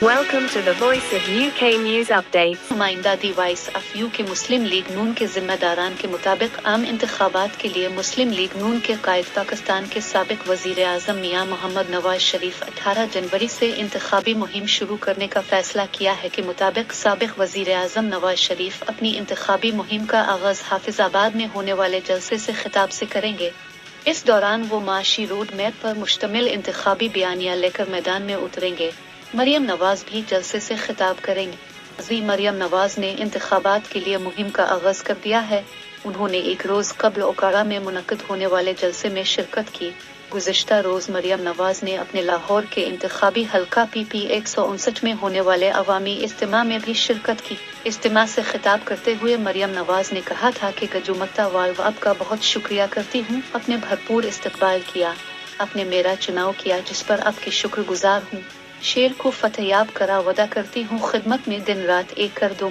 Welcome to the Voice of UK News Updates. نمائندہ دی voice of you کے مسلم league نون کے ذمہ داران کے مطابق عام انتخابات کے لیے مسلم لیگ نون کے قائد پاکستان کے سابق وزیراعظم میاں محمد نواز شریف 18 جنوری سے انتخابی مہم شروع کرنے کا فیصلہ کیا ہے کے مطابق سابق وزیراعظم نواز شریف اپنی انتخابی مہم کا آغاز حافظ آباد میں ہونے والے جلسے سے خطاب سے کریں گے۔ اس دوران وہ معاشی روڈ میپ پر مشتمل انتخابی بیانیہ لے کر میدان میں اتریں گے۔ مریم نواز بھی جلسے سے خطاب کریں گے۔ مریم نواز نے انتخابات کے لیے مہم کا آغاز کر دیا ہے۔ انہوں نے ایک روز قبل اوکارا میں منعقد ہونے والے جلسے میں شرکت کی۔ گزشتہ روز مریم نواز نے اپنے لاہور کے انتخابی حلقہ PP 159 میں ہونے والے عوامی اجتماع میں بھی شرکت کی۔ اجتماع سے خطاب کرتے ہوئے مریم نواز نے کہا تھا کہ گجومتہ والو آپ کا بہت شکریہ کرتی ہوں، آپ نے بھرپور استقبال کیا، آپ نے میرا چناؤ کیا جس پر آپ کی شکر گزار ہوں۔ شیر کو فتح یاب کرا وعدہ کرتی ہوں خدمت میں دن رات ایک کر دوں۔